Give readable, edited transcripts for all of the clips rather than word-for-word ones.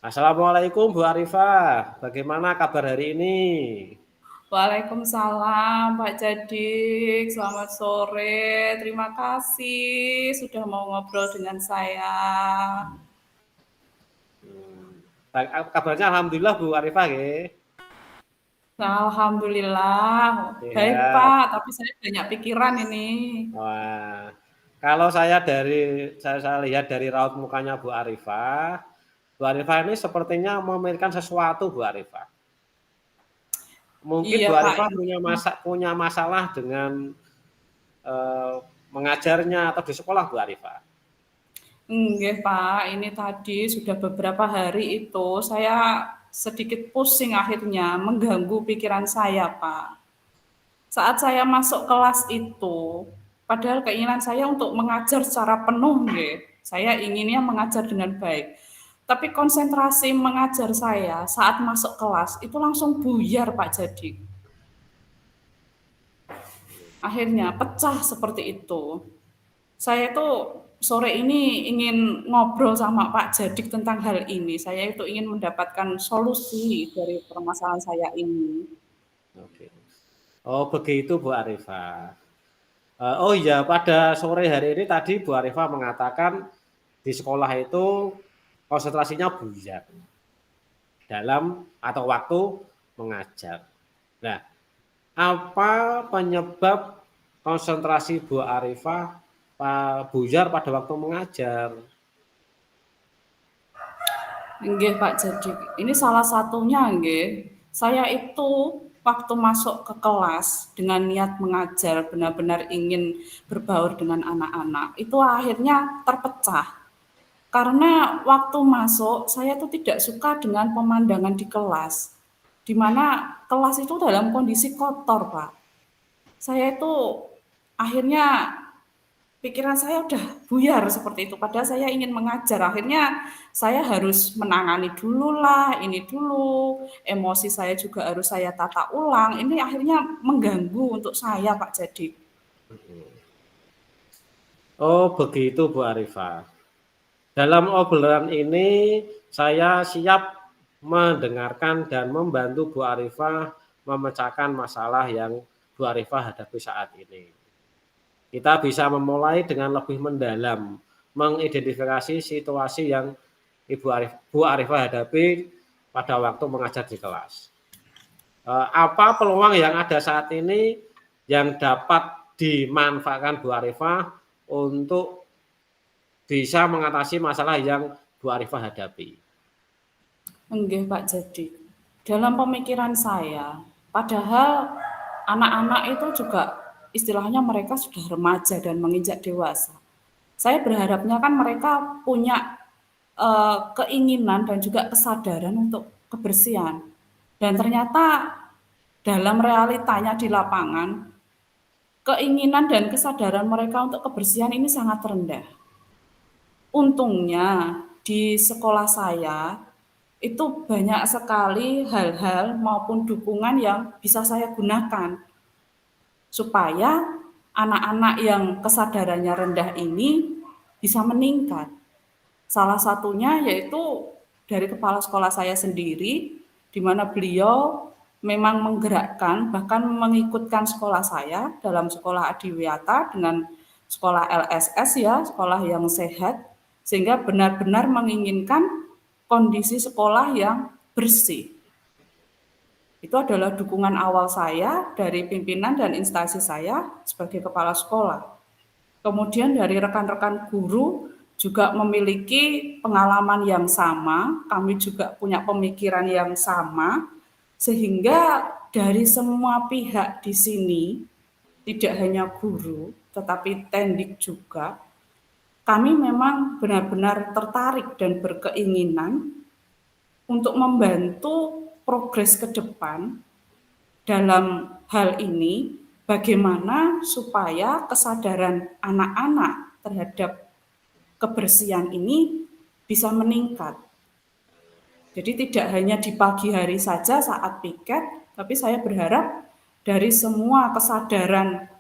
Assalamualaikum Bu Arifah, bagaimana kabar hari ini? Waalaikumsalam Pak Jadik, selamat sore. Terima kasih sudah mau ngobrol dengan saya. Kabarnya alhamdulillah Bu Arifah nggih. Alhamdulillah, baik Sehat. Pak, tapi saya banyak pikiran ini. Wah, kalau saya lihat dari raut mukanya Bu Arifah ini sepertinya memikirkan sesuatu Bu Arifah. Mungkin Iya Bu Pak, Arifah punya masalah dengan mengajarnya atau di sekolah Bu Arifah. enggak Pak, ini tadi sudah beberapa hari itu saya sedikit pusing akhirnya, mengganggu pikiran saya Pak. Saat saya masuk kelas itu, padahal keinginan saya untuk mengajar secara penuh, nggih. Saya inginnya mengajar dengan baik. Tapi konsentrasi mengajar saya saat masuk kelas itu langsung buyar, Pak Jadik. Akhirnya pecah seperti itu. Saya itu sore ini ingin ngobrol sama Pak Jadik tentang hal ini. Saya itu ingin mendapatkan solusi dari permasalahan saya ini. Oke. Oh begitu Bu Arifah. Oh iya, pada sore hari ini tadi Bu Arifah mengatakan di sekolah itu konsentrasinya buyar dalam atau waktu mengajar. Nah, apa penyebab konsentrasi Bu Arifah buyar pada waktu mengajar? Nggih Pak Jadik, ini salah satunya nggih. Saya itu waktu masuk ke kelas dengan niat mengajar, benar-benar ingin berbaur dengan anak-anak, itu akhirnya terpecah. Karena waktu masuk, saya tuh tidak suka dengan pemandangan di kelas, di mana kelas itu dalam kondisi kotor, Pak. Saya itu akhirnya pikiran saya udah buyar seperti itu, padahal saya ingin mengajar. Akhirnya saya harus menangani dululah, ini dulu, emosi saya juga harus saya tata ulang. Ini akhirnya mengganggu untuk saya, Pak Jadik. Oh begitu Bu Arifah. Dalam obrolan ini saya siap mendengarkan dan membantu Bu Arifah memecahkan masalah yang Bu Arifah hadapi saat ini. Kita bisa memulai dengan lebih mendalam, mengidentifikasi situasi yang Bu Arifah hadapi pada waktu mengajar di kelas. Apa peluang yang ada saat ini yang dapat dimanfaatkan Bu Arifah untuk bisa mengatasi masalah yang Bu Arifah hadapi? Enggak, Pak Jadik. Dalam pemikiran saya, padahal anak-anak itu juga istilahnya mereka sudah remaja dan menginjak dewasa. Saya berharapnya kan mereka punya keinginan dan juga kesadaran untuk kebersihan. Dan ternyata dalam realitanya di lapangan, keinginan dan kesadaran mereka untuk kebersihan ini sangat rendah. Untungnya di sekolah saya itu banyak sekali hal-hal maupun dukungan yang bisa saya gunakan supaya anak-anak yang kesadarannya rendah ini bisa meningkat. Salah satunya yaitu dari kepala sekolah saya sendiri, di mana beliau memang menggerakkan, bahkan mengikutkan sekolah saya dalam sekolah adiwiyata dengan sekolah LSS ya, sekolah yang sehat, sehingga benar-benar menginginkan kondisi sekolah yang bersih. Itu adalah dukungan awal saya dari pimpinan dan instansi saya sebagai kepala sekolah. Kemudian dari rekan-rekan guru juga memiliki pengalaman yang sama, kami juga punya pemikiran yang sama, sehingga dari semua pihak di sini, tidak hanya guru, tetapi tendik juga, kami memang benar-benar tertarik dan berkeinginan untuk membantu progres ke depan dalam hal ini, bagaimana supaya kesadaran anak-anak terhadap kebersihan ini bisa meningkat. Jadi tidak hanya di pagi hari saja saat piket, tapi saya berharap dari semua kesadaran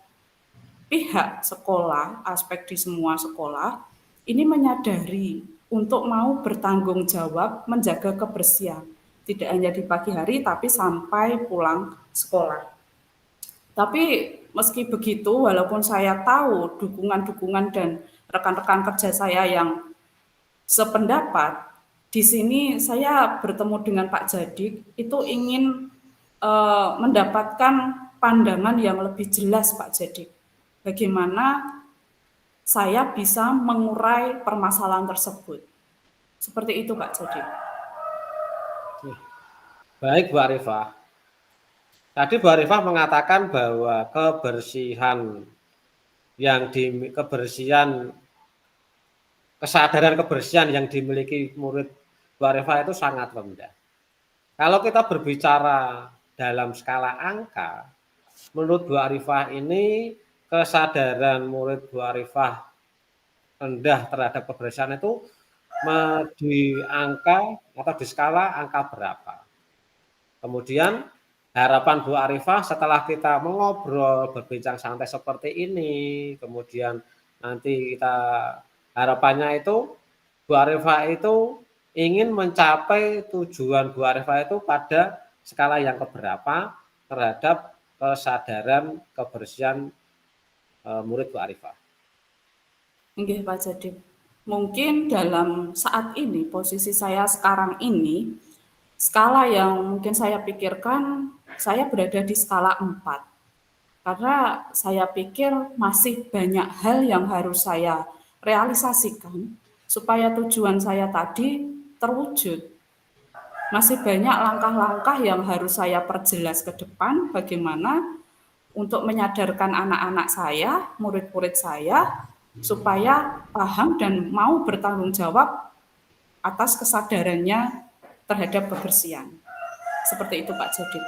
pihak sekolah, aspek di semua sekolah, ini menyadari untuk mau bertanggung jawab menjaga kebersihan. Tidak hanya di pagi hari, tapi sampai pulang sekolah. Tapi meski begitu, walaupun saya tahu dukungan-dukungan dan rekan-rekan kerja saya yang sependapat, di sini saya bertemu dengan Pak Jadik, itu ingin mendapatkan pandangan yang lebih jelas Pak Jadik. Bagaimana saya bisa mengurai permasalahan tersebut. Seperti itu Pak Jadik. Baik Bu Arifah. Tadi Bu Arifah mengatakan bahwa kesadaran kebersihan yang dimiliki murid Bu Arifah itu sangat rendah. Kalau kita berbicara dalam skala angka, menurut Bu Arifah ini kesadaran murid Bu Arifah rendah terhadap kebersihan itu di angka atau di skala angka berapa? Kemudian harapan Bu Arifah setelah kita mengobrol, berbincang santai seperti ini, kemudian nanti kita harapannya itu Bu Arifah itu ingin mencapai tujuan Bu Arifah itu pada skala yang keberapa terhadap kesadaran kebersihan murid Bu Arifah. Nggih Pak Jadik. Mungkin dalam saat ini, posisi saya sekarang ini, skala yang mungkin saya pikirkan, saya berada di skala 4. Karena saya pikir masih banyak hal yang harus saya realisasikan supaya tujuan saya tadi terwujud. Masih banyak langkah-langkah yang harus saya perjelas ke depan bagaimana untuk menyadarkan anak-anak saya, murid-murid saya, supaya paham dan mau bertanggung jawab atas kesadarannya terhadap kebersihan. Seperti itu Pak Jadik.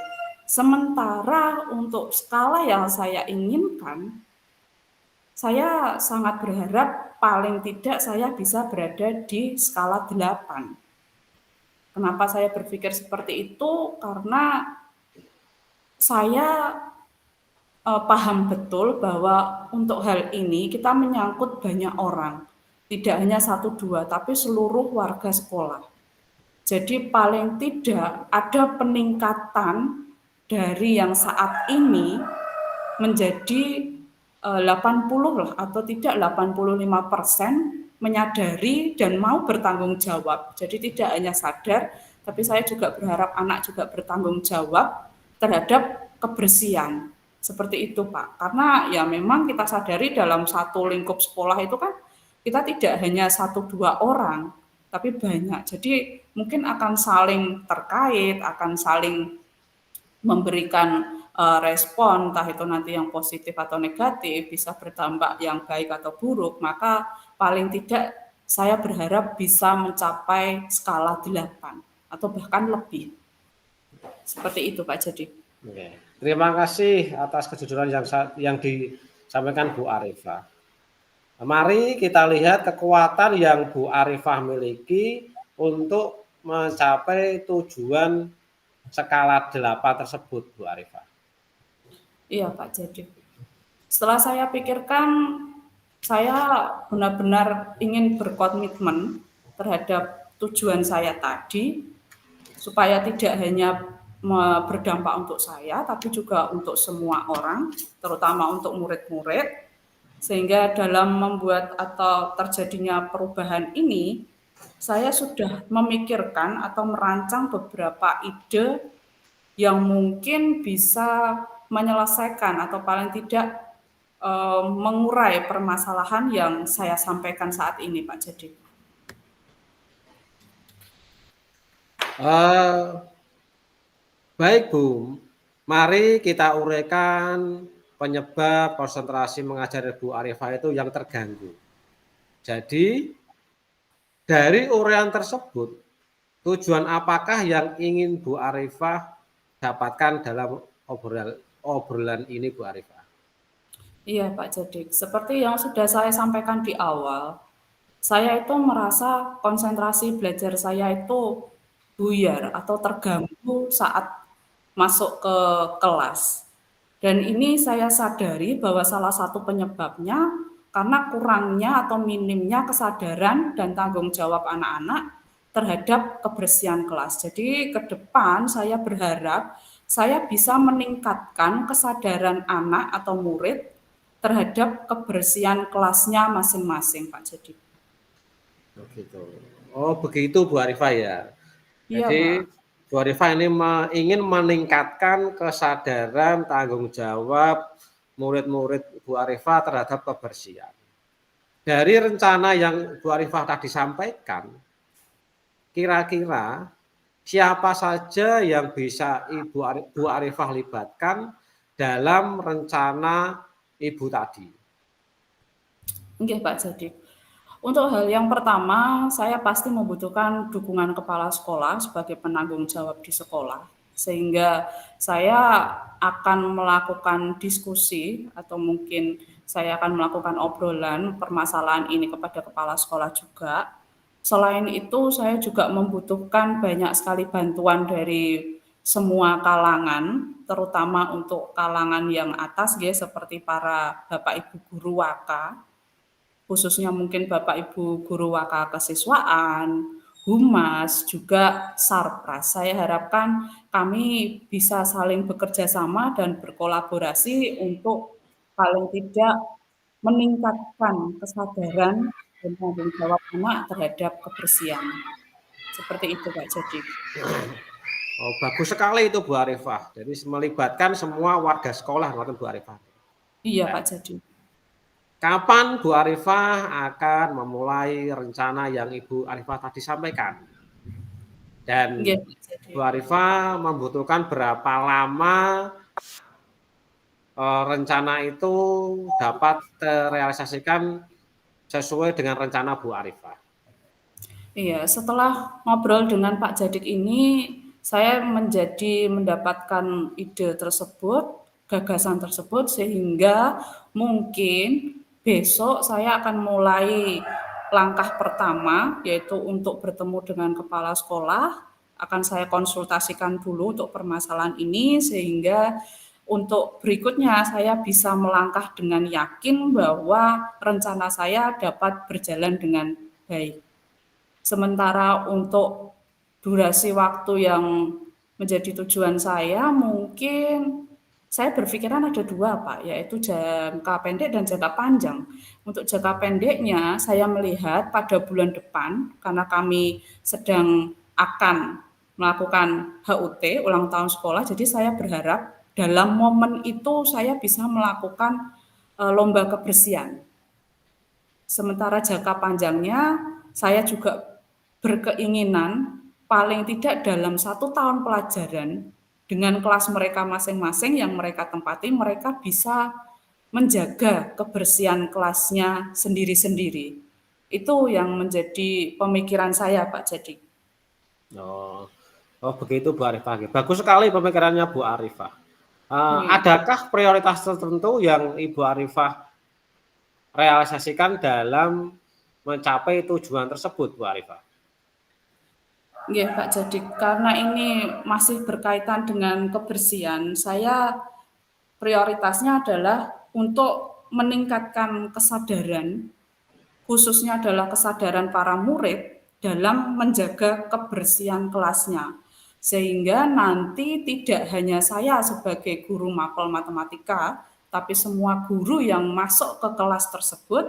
Sementara untuk skala yang saya inginkan, saya sangat berharap paling tidak saya bisa berada di skala 8. Kenapa saya berpikir seperti itu? Karena saya paham betul bahwa untuk hal ini kita menyangkut banyak orang. Tidak hanya 1-2, tapi seluruh warga sekolah. Jadi paling tidak ada peningkatan dari yang saat ini menjadi 80 lah atau tidak 85% menyadari dan mau bertanggung jawab. Jadi tidak hanya sadar, tapi saya juga berharap anak juga bertanggung jawab terhadap kebersihan. Seperti itu Pak. Karena ya memang kita sadari dalam satu lingkup sekolah itu kan kita tidak hanya 1-2 orang, tapi banyak. Jadi mungkin akan saling terkait, akan saling memberikan respon, entah itu nanti yang positif atau negatif, bisa berdampak yang baik atau buruk, maka paling tidak saya berharap bisa mencapai skala 8 atau bahkan lebih. Seperti itu Pak Jadik. Oke. Terima kasih atas kejujuran yang disampaikan Bu Arifah. Mari kita lihat kekuatan yang Bu Arifah miliki untuk mencapai tujuan skala 8 tersebut, Bu Arifah. Iya Pak Jadik. Setelah saya pikirkan, saya benar-benar ingin berkomitmen terhadap tujuan saya tadi, supaya tidak hanya berdampak untuk saya, tapi juga untuk semua orang, terutama untuk murid-murid, sehingga dalam membuat atau terjadinya perubahan ini, saya sudah memikirkan atau merancang beberapa ide yang mungkin bisa menyelesaikan atau paling tidak mengurai permasalahan yang saya sampaikan saat ini, Pak Jadik. Baik Bu, mari kita uraikan penyebab konsentrasi mengajar Bu Arifah itu yang terganggu. Jadi dari uraian tersebut, tujuan apakah yang ingin Bu Arifah dapatkan dalam obrolan ini Bu Arifah? Iya Pak Jadik, seperti yang sudah saya sampaikan di awal, saya itu merasa konsentrasi belajar saya itu buyar atau terganggu saat masuk ke kelas. Dan ini saya sadari bahwa salah satu penyebabnya karena kurangnya atau minimnya kesadaran dan tanggung jawab anak-anak terhadap kebersihan kelas. Jadi ke depan saya berharap saya bisa meningkatkan kesadaran anak atau murid terhadap kebersihan kelasnya masing-masing, Pak Jadi. Begitu. Oh, begitu Bu Arifah ya. Iya, Pak. Jadi Bu Arifah ini ingin meningkatkan kesadaran tanggung jawab murid-murid Bu Arifah terhadap kebersihan. Dari rencana yang Bu Arifah tadi sampaikan, kira-kira siapa saja yang bisa Bu Arifah libatkan dalam rencana Ibu tadi? Oke, Pak Jadi. Untuk hal yang pertama, saya pasti membutuhkan dukungan kepala sekolah sebagai penanggung jawab di sekolah. Sehingga saya akan melakukan diskusi atau mungkin saya akan melakukan obrolan permasalahan ini kepada kepala sekolah juga. Selain itu, saya juga membutuhkan banyak sekali bantuan dari semua kalangan, terutama untuk kalangan yang atas, ya, seperti para Bapak Ibu guru WAKA, khususnya mungkin Bapak Ibu guru WAKA kesiswaan, Humas, juga Sarpras. Saya harapkan kami bisa saling bekerja sama dan berkolaborasi untuk paling tidak meningkatkan kesadaran dan tanggung jawab anak terhadap kebersihan. Seperti itu, Pak Jadi. Oh, bagus sekali itu Bu Arifah. Jadi melibatkan semua warga sekolah, Bu Arifah. Iya, Ya. Pak Jadi. Kapan Bu Arifah akan memulai rencana yang Ibu Arifah tadi sampaikan? Dan Iya, Pak Jadi. Bu Arifah membutuhkan berapa lama rencana itu dapat terrealisasikan sesuai dengan rencana Bu Arifah? Iya, setelah ngobrol dengan Pak Jadik ini, saya mendapatkan ide tersebut, gagasan tersebut, sehingga mungkin besok saya akan mulai langkah pertama, yaitu untuk bertemu dengan kepala sekolah, akan saya konsultasikan dulu untuk permasalahan ini, sehingga untuk berikutnya saya bisa melangkah dengan yakin bahwa rencana saya dapat berjalan dengan baik. Sementara untuk durasi waktu yang menjadi tujuan saya, mungkin saya berpikiran ada dua, Pak, yaitu jangka pendek dan jangka panjang. Untuk jangka pendeknya, saya melihat pada bulan depan, karena kami sedang akan melakukan HUT, ulang tahun sekolah, jadi saya berharap dalam momen itu saya bisa melakukan lomba kebersihan. Sementara jangka panjangnya, saya juga berkeinginan paling tidak dalam 1 tahun pelajaran dengan kelas mereka masing-masing yang mereka tempati, mereka bisa menjaga kebersihan kelasnya sendiri-sendiri. Itu yang menjadi pemikiran saya, Pak Jadi. Oh, oh begitu Bu Arifah. Bagus sekali pemikirannya Bu Arifah. Iya. Adakah prioritas tertentu yang Ibu Arifah realisasikan dalam mencapai tujuan tersebut, Bu Arifah? Iya, Pak Jadi, karena ini masih berkaitan dengan kebersihan, saya prioritasnya adalah untuk meningkatkan kesadaran, khususnya adalah kesadaran para murid dalam menjaga kebersihan kelasnya. Sehingga nanti tidak hanya saya sebagai guru mapel matematika, tapi semua guru yang masuk ke kelas tersebut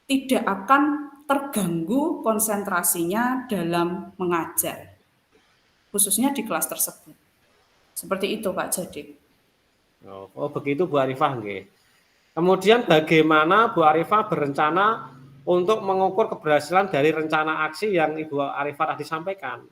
tidak akan terganggu konsentrasinya dalam mengajar, khususnya di kelas tersebut. Seperti itu, Pak Jadi. Oh begitu Bu Arifah. Okay. Kemudian bagaimana Bu Arifah berencana untuk mengukur keberhasilan dari rencana aksi yang Ibu Arifah tadi sampaikan?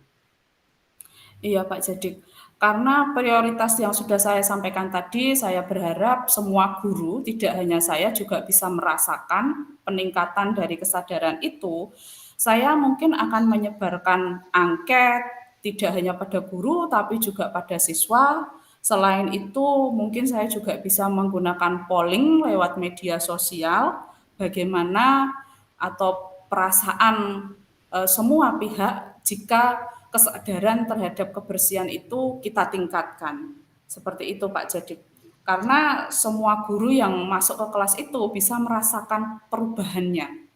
Iya, Pak Jadi. Karena prioritas yang sudah saya sampaikan tadi, saya berharap semua guru, tidak hanya saya, juga bisa merasakan peningkatan dari kesadaran itu. Saya mungkin akan menyebarkan angket, tidak hanya pada guru, tapi juga pada siswa. Selain itu, mungkin saya juga bisa menggunakan polling lewat media sosial, bagaimana atau perasaan semua pihak jika kesadaran terhadap kebersihan itu kita tingkatkan. Seperti itu, Pak Jadi. Karena semua guru yang masuk ke kelas itu bisa merasakan perubahannya.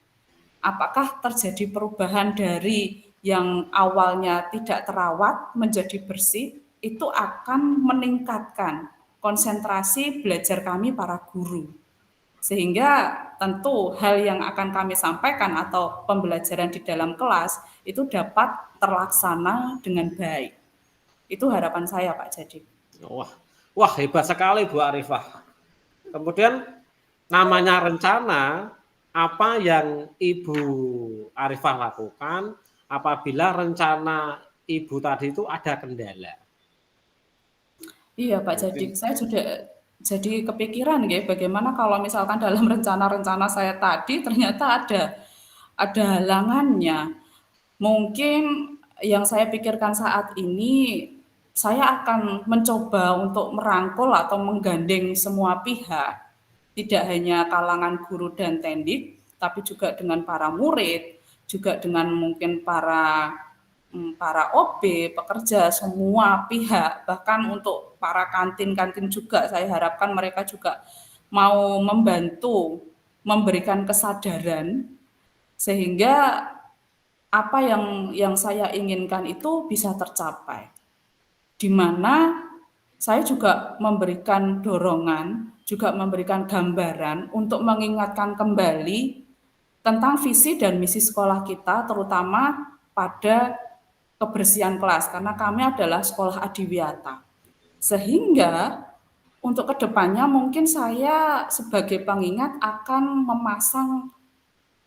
Apakah terjadi perubahan dari yang awalnya tidak terawat menjadi bersih, itu akan meningkatkan konsentrasi belajar kami para guru. Sehingga tentu hal yang akan kami sampaikan atau pembelajaran di dalam kelas itu dapat terlaksana dengan baik. Itu harapan saya, Pak Jadi. Wah, wah hebat sekali Bu Arifah. Kemudian namanya rencana, apa yang Ibu Arifah lakukan apabila rencana Ibu tadi itu ada kendala? Iya Pak Jadik, Mungkin saya juga jadi kepikiran nggih, bagaimana kalau misalkan dalam rencana-rencana saya tadi ternyata ada halangannya. Mungkin yang saya pikirkan saat ini, saya akan mencoba untuk merangkul atau menggandeng semua pihak, tidak hanya kalangan guru dan tendik, tapi juga dengan para murid, juga dengan mungkin para OB, pekerja, semua pihak, bahkan untuk para kantin-kantin juga, saya harapkan mereka juga mau membantu memberikan kesadaran sehingga apa yang saya inginkan itu bisa tercapai. Di mana saya juga memberikan dorongan, juga memberikan gambaran untuk mengingatkan kembali tentang visi dan misi sekolah kita, terutama pada kebersihan kelas, karena kami adalah sekolah adiwiyata. Sehingga untuk kedepannya mungkin saya sebagai pengingat akan memasang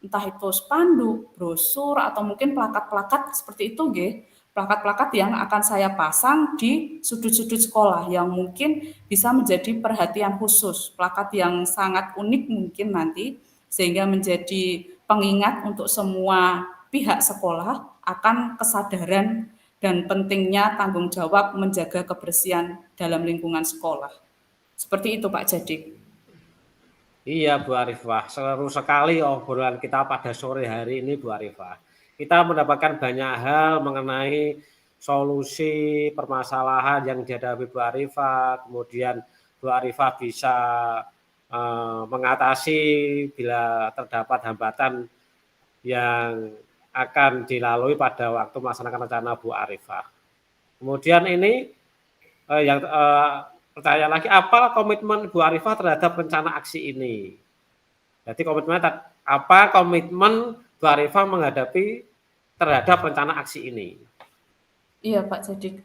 entah itu spanduk, brosur, atau mungkin plakat-plakat seperti itu, nggih. Plakat-plakat yang akan saya pasang di sudut-sudut sekolah yang mungkin bisa menjadi perhatian khusus, plakat yang sangat unik mungkin nanti, sehingga menjadi pengingat untuk semua pihak sekolah akan kesadaran dan pentingnya tanggung jawab menjaga kebersihan dalam lingkungan sekolah. Seperti itu Pak Jadik. iya Bu Arifah, seru sekali obrolan kita pada sore hari ini Bu Arifah. Kita mendapatkan banyak hal mengenai solusi permasalahan yang dihadapi Bu Arifah, kemudian Bu Arifah bisa mengatasi bila terdapat hambatan yang akan dilalui pada waktu melaksanakan rencana Bu Arifah. Kemudian ini yang pertanyaan lagi, apa komitmen Bu Arifah terhadap rencana aksi ini? Jadi komitmennya apa komitmen Bu Arifah menghadapi terhadap rencana aksi ini? Iya Pak Jadik.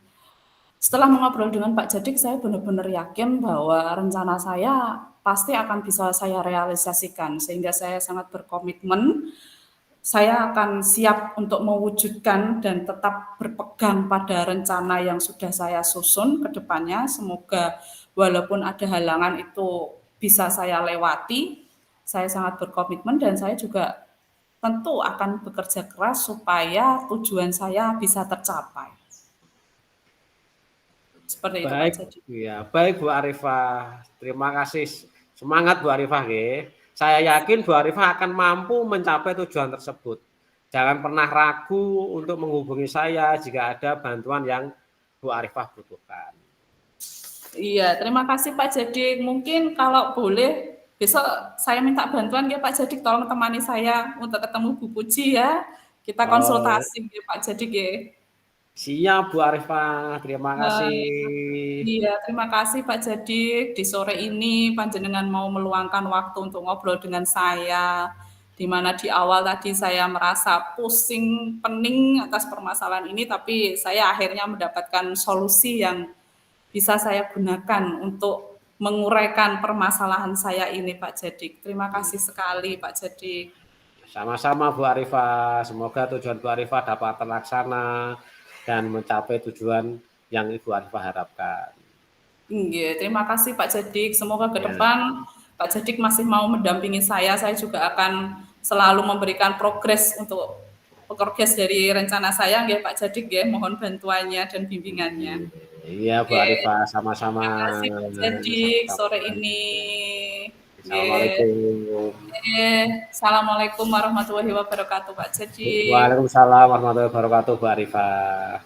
Setelah mengobrol dengan Pak Jadik, saya benar-benar yakin bahwa rencana saya pasti akan bisa saya realisasikan, sehingga saya sangat berkomitmen. Saya akan siap untuk mewujudkan dan tetap berpegang pada rencana yang sudah saya susun ke depannya. Semoga walaupun ada halangan itu bisa saya lewati. Saya sangat berkomitmen dan saya juga tentu akan bekerja keras supaya tujuan saya bisa tercapai. Seperti itu Pak Baik, Jadi. ya, baik Bu Arifah. Terima kasih. Semangat Bu Arifah, nggih. Saya yakin Bu Arifah akan mampu mencapai tujuan tersebut. Jangan pernah ragu untuk menghubungi saya jika ada bantuan yang Bu Arifah butuhkan. Iya, terima kasih Pak Jadik. Mungkin kalau boleh besok saya minta bantuan ya Pak Jadik, tolong temani saya untuk ketemu Bu Puji ya. Kita Oh, konsultasi ya Pak Jadik ya. siap Bu Arifah. Terima kasih. Iya, terima kasih Pak Jadik. Di sore ini panjenengan mau meluangkan waktu untuk ngobrol dengan saya. Di mana di awal tadi saya merasa pusing, pening atas permasalahan ini, tapi saya akhirnya mendapatkan solusi yang bisa saya gunakan untuk menguraikan permasalahan saya ini Pak Jadik. Terima kasih sekali Pak Jadik. Sama-sama Bu Arifah. Semoga tujuan Bu Arifah dapat terlaksana dan mencapai tujuan yang Ibu Arifah harapkan. Iya, terima kasih Pak Jadik. Semoga ke Ya. depan Pak Jadik masih mau mendampingi saya. Saya juga akan selalu memberikan progres untuk progres dari rencana saya, ya Pak Jadik ya. Mohon bantuannya dan bimbingannya. Iya Bu Oke, Arifah, sama-sama. terima kasih Pak Jadik sore ini. Oke, Assalamualaikum. oke. Assalamualaikum warahmatullahi wabarakatuh Pak Jadik. Waalaikumsalam warahmatullahi wabarakatuh Bu Arifah.